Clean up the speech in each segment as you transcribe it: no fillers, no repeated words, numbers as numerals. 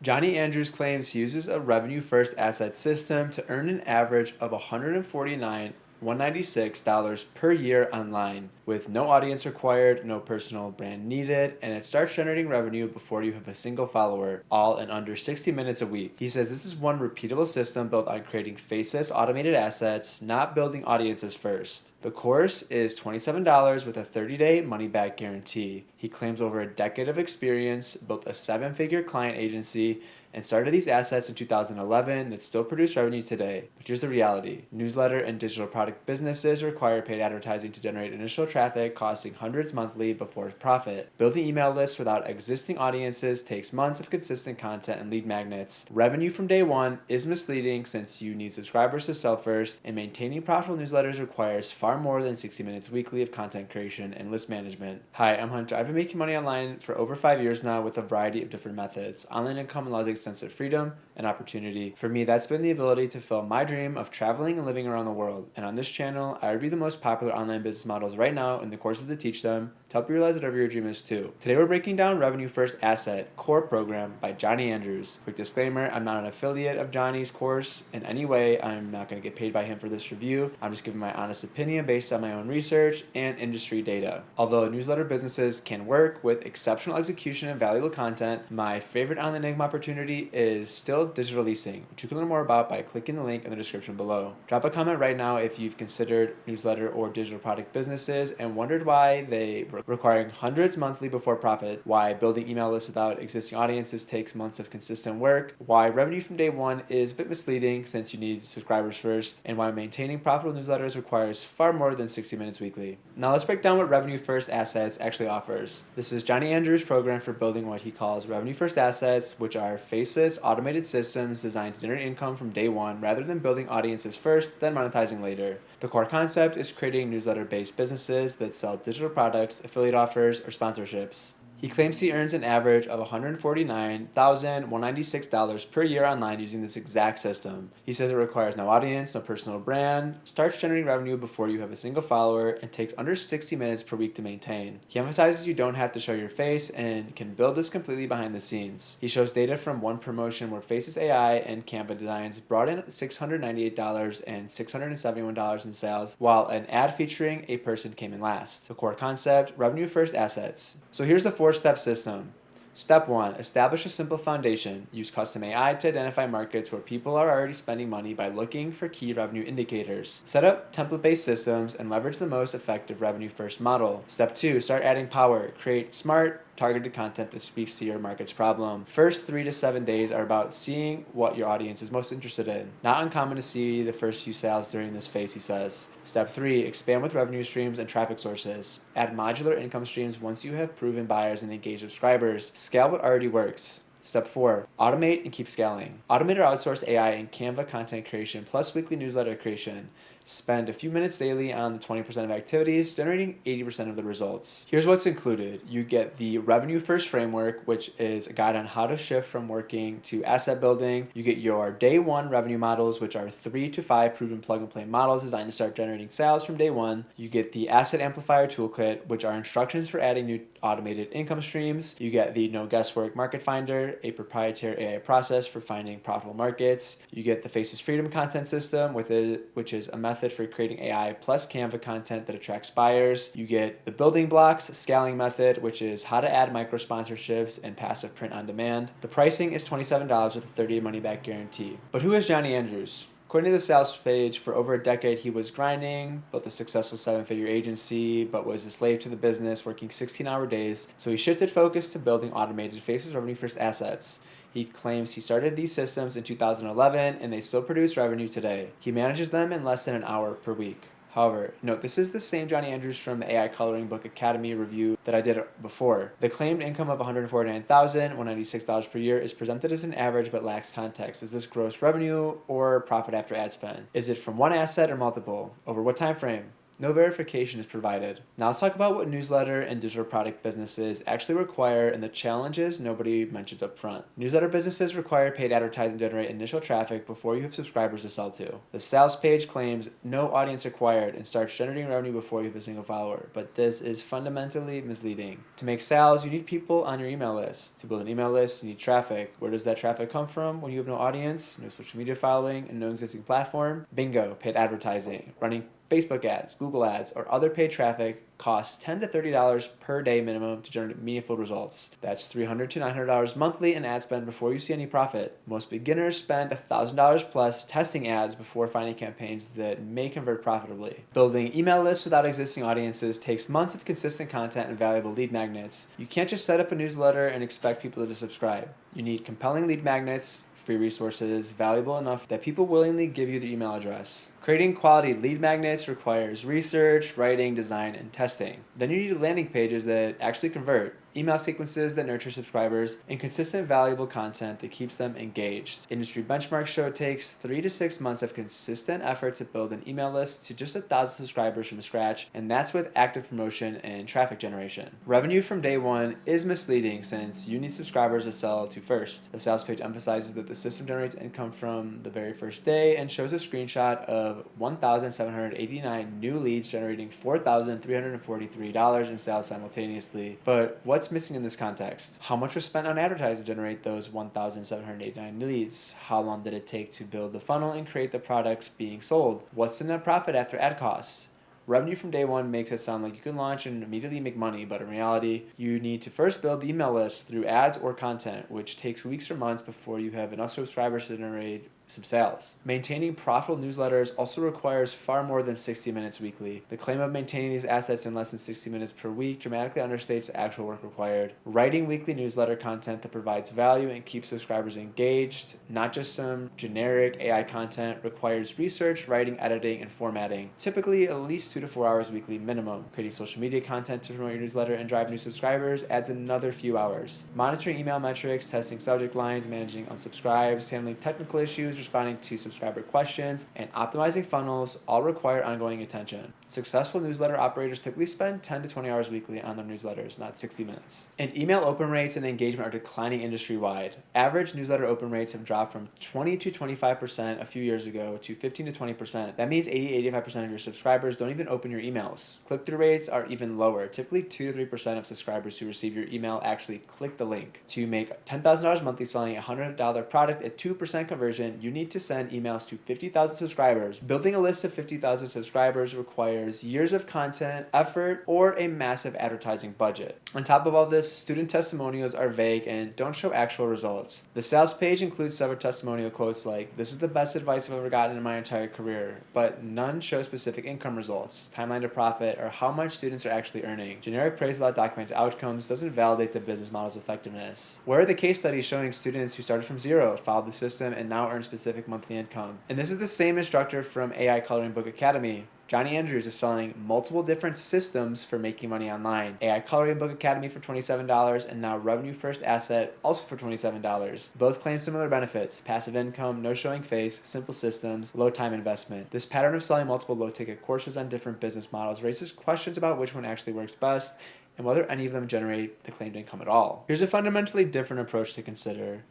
Jonny Andrews claims he uses a revenue-first asset system to earn an average of $196 per year online, with no audience required, no personal brand needed, and it starts generating revenue before you have a single follower, all in under 60 minutes a week. He says this is one repeatable system built on creating faceless automated assets, not building audiences first. The course is $27 with a 30-day money-back guarantee. He claims over a decade of experience, built a 7-figure client agency, and started these assets in 2011 that still produce revenue today. But here's the reality. Newsletter and digital product businesses require paid advertising to generate initial traffic, costing hundreds monthly before profit. Building email lists without existing audiences takes months of consistent content and lead magnets. Revenue from day one is misleading since you need subscribers to sell first, and maintaining profitable newsletters requires far more than 60 minutes weekly of content creation and list management. Hi, I'm Hunter. I've been making money online for over 5 years now with a variety of different methods. Online income allows sense of freedom and opportunity. For me, that's been the ability to fulfill my dream of traveling and living around the world. And on this channel, I review the most popular online business models right now and the courses that teach them to help you realize whatever your dream is too. Today we're breaking down Revenue First Asset Core Program by Jonny Andrews. Quick disclaimer, I'm not an affiliate of Jonny's course in any way. I'm not going to get paid by him for this review. I'm just giving my honest opinion based on my own research and industry data. Although newsletter businesses can work with exceptional execution and valuable content, my favorite online income opportunity is still digital leasing, which you can learn more about by clicking the link in the description below. Drop a comment right now if you've considered newsletter or digital product businesses and wondered why they requiring hundreds monthly before profit, why building email lists without existing audiences takes months of consistent work, why revenue from day one is a bit misleading since you need subscribers first, and why maintaining profitable newsletters requires far more than 60 minutes weekly. Now let's break down what Revenue First Assets actually offers. This is Jonny Andrews' program for building what he calls Revenue First Assets, which are faceless automated systems designed to generate income from day one rather than building audiences first, then monetizing later. The core concept is creating newsletter-based businesses that sell digital products, affiliate offers, or sponsorships. He claims he earns an average of $149,196 per year online using this exact system. He says it requires no audience, no personal brand, starts generating revenue before you have a single follower, and takes under 60 minutes per week to maintain. He emphasizes you don't have to show your face and can build this completely behind the scenes. He shows data from one promotion where Faces AI and Canva Designs brought in $698 and $671 in sales, while an ad featuring a person came in last. The core concept, Revenue First Assets. So here's the 4-step system. Step 1. Establish a simple foundation. Use custom AI to identify markets where people are already spending money by looking for key revenue indicators. Set up template-based systems and leverage the most effective revenue-first model. Step 2. Start adding power. Create smart, targeted content that speaks to your market's problem. First 3 to 7 days are about seeing what your audience is most interested in. Not uncommon to see the first few sales during this phase, he says. Step 3. Expand with revenue streams and traffic sources. Add modular income streams once you have proven buyers and engaged subscribers. Scale what already works. Step 4. Automate and keep scaling. Automate or outsource AI and Canva content creation plus weekly newsletter creation. Spend a few minutes daily on the 20% of activities, generating 80% of the results. Here's what's included. You get the Revenue First Framework, which is a guide on how to shift from working to asset building. You get your day one revenue models, which are 3 to 5 proven plug-and-play models designed to start generating sales from day one. You get the Asset Amplifier Toolkit, which are instructions for adding new automated income streams. You get the No Guesswork Market Finder, a proprietary AI process for finding profitable markets. You get the Faces Freedom Content System, which is a method for creating AI plus Canva content that attracts buyers. You get the Building Blocks Scaling Method, which is how to add micro sponsorships and passive print on demand. The pricing is $27 with a 30-day money-back guarantee. But who is Jonny Andrews? According to the sales page, for over a decade he was grinding, built a successful 7-figure agency, but was a slave to the business, working 16-hour days. So he shifted focus to building automated Faces Revenue First assets. He claims he started these systems in 2011 and they still produce revenue today. He manages them in less than an hour per week. However, note this is the same Jonny Andrews from the AI Coloring Book Academy review that I did before. The claimed income of $149,196 per year is presented as an average but lacks context. Is this gross revenue or profit after ad spend? Is it from one asset or multiple? Over what time frame? No verification is provided. Now let's talk about what newsletter and digital product businesses actually require and the challenges nobody mentions up front. Newsletter businesses require paid advertising to generate initial traffic before you have subscribers to sell to. The sales page claims no audience required and starts generating revenue before you have a single follower, but this is fundamentally misleading. To make sales, you need people on your email list. To build an email list, you need traffic. Where does that traffic come from when you have no audience, no social media following, and no existing platform? Bingo, paid advertising. Running Facebook ads, Google ads, or other paid traffic costs $10 to $30 per day minimum to generate meaningful results. That's $300 to $900 monthly in ad spend before you see any profit. Most beginners spend $1,000 plus testing ads before finding campaigns that may convert profitably. Building email lists without existing audiences takes months of consistent content and valuable lead magnets. You can't just set up a newsletter and expect people to subscribe. You need compelling lead magnets, free resources, valuable enough that people willingly give you their email address. Creating quality lead magnets requires research, writing, design, and testing. Then you need landing pages that actually convert, email sequences that nurture subscribers, and consistent valuable content that keeps them engaged. Industry benchmarks show it takes 3 to 6 months of consistent effort to build an email list to just 1,000 subscribers from scratch, and that's with active promotion and traffic generation. Revenue from day one is misleading since you need subscribers to sell to first. The sales page emphasizes that the system generates income from the very first day and shows a screenshot of 1,789 new leads generating $4,343 in sales simultaneously. But what's missing in this context? How much was spent on advertising to generate those 1,789 leads? How long did it take to build the funnel and create the products being sold? What's the net profit after ad costs? Revenue from day one makes it sound like you can launch and immediately make money, but in reality, you need to first build the email list through ads or content, which takes weeks or months before you have enough subscribers to generate some sales. Maintaining profitable newsletters also requires far more than 60 minutes weekly. The claim of maintaining these assets in less than 60 minutes per week dramatically understates the actual work required. Writing weekly newsletter content that provides value and keeps subscribers engaged, not just some generic AI content, requires research, writing, editing, and formatting. Typically at least 2 to 4 hours weekly minimum. Creating social media content to promote your newsletter and drive new subscribers adds another few hours. Monitoring email metrics, testing subject lines, managing unsubscribes, handling technical issues, responding to subscriber questions, and optimizing funnels all require ongoing attention. Successful newsletter operators typically spend 10 to 20 hours weekly on their newsletters, not 60 minutes. And email open rates and engagement are declining industry-wide. Average newsletter open rates have dropped from 20 to 25% a few years ago to 15 to 20%. That means 80-85% of your subscribers don't even open your emails. Click-through rates are even lower. Typically 2 to 3% of subscribers who receive your email actually click the link. To make $10,000 monthly selling a $100 product at 2% conversion, you need to send emails to 50,000 subscribers. Building a list of 50,000 subscribers requires years of content, effort, or a massive advertising budget. On top of all this, student testimonials are vague and don't show actual results. The sales page includes several testimonial quotes like, "This is the best advice I've ever gotten in my entire career," but none show specific income results, timeline to profit, or how much students are actually earning. Generic praise without documented outcomes doesn't validate the business model's effectiveness. Where are the case studies showing students who started from zero, followed the system, and now earn specific monthly income? And this is the same instructor from AI Coloring Book Academy. Jonny Andrews is selling multiple different systems for making money online. AI Coloring Book Academy for $27 and now Revenue First Asset also for $27. Both claim similar benefits: passive income, no showing face, simple systems, low time investment. This pattern of selling multiple low ticket courses on different business models raises questions about which one actually works best and whether any of them generate the claimed income at all. Here's a fundamentally different approach to consider.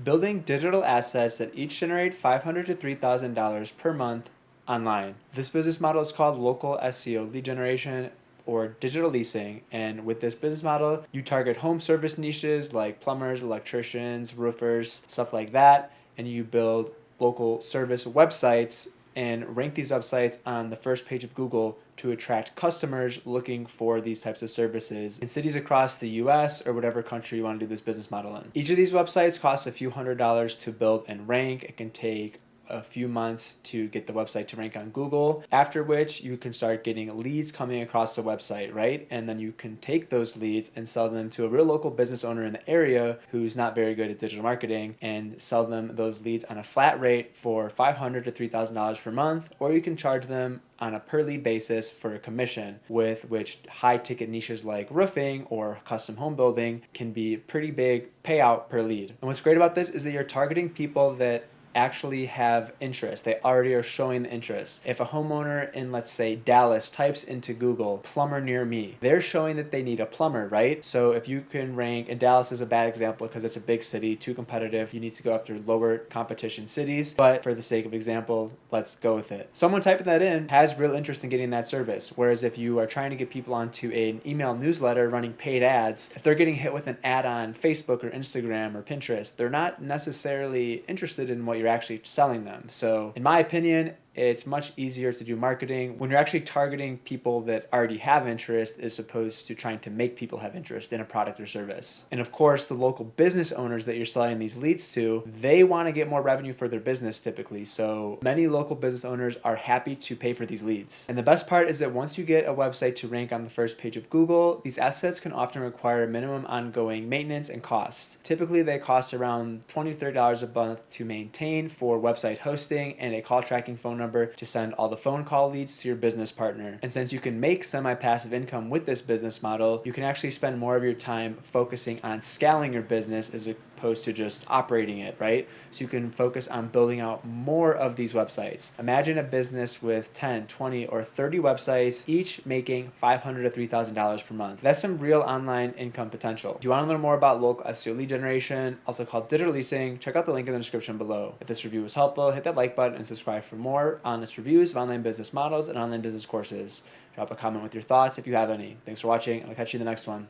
Building digital assets that each generate $500 to $3,000 per month online. This business model is called local SEO lead generation or digital leasing, and with this business model, you target home service niches like plumbers, electricians, roofers, stuff like that, and you build local service websites and rank these websites on the first page of Google to attract customers looking for these types of services in cities across the US or whatever country you want to do this business model in. Each of these websites costs a few $100s to build and rank. It can take a few months to get the website to rank on Google, after which you can start getting leads coming across the website, right? And then you can take those leads and sell them to a real local business owner in the area who's not very good at digital marketing and sell them those leads on a flat rate for $500 to $3,000 per month, or you can charge them on a per lead basis for a commission, with which high ticket niches like roofing or custom home building can be pretty big payout per lead. And what's great about this is that you're targeting people that actually have interest. They already are showing the interest. If a homeowner in, let's say, Dallas types into Google, plumber near me, they're showing that they need a plumber, right? So if you can rank, and Dallas is a bad example because it's a big city, too competitive, you need to go after lower competition cities, but for the sake of example, let's go with it. Someone typing that in has real interest in getting that service, whereas if you are trying to get people onto an email newsletter running paid ads, if they're getting hit with an ad on Facebook or Instagram or Pinterest, they're not necessarily interested in what you're actually selling them. So in my opinion, it's much easier to do marketing when you're actually targeting people that already have interest as opposed to trying to make people have interest in a product or service. And of course, the local business owners that you're selling these leads to, they want to get more revenue for their business typically. So many local business owners are happy to pay for these leads. And the best part is that once you get a website to rank on the first page of Google, these assets can often require minimum ongoing maintenance and costs. Typically, they cost around $20 to $30 a month to maintain for website hosting and a call tracking phone number to send all the phone call leads to your business partner. And since you can make semi-passive income with this business model, you can actually spend more of your time focusing on scaling your business as opposed to just operating it, right? So you can focus on building out more of these websites. Imagine a business with 10, 20, or 30 websites, each making $500 to $3,000 per month. That's some real online income potential. If you want to learn more about local SEO lead generation, also called digital leasing, check out the link in the description below. If this review was helpful, hit that like button and subscribe for more honest reviews of online business models and online business courses. Drop a comment with your thoughts if you have any. Thanks for watching, and I'll catch you in the next one.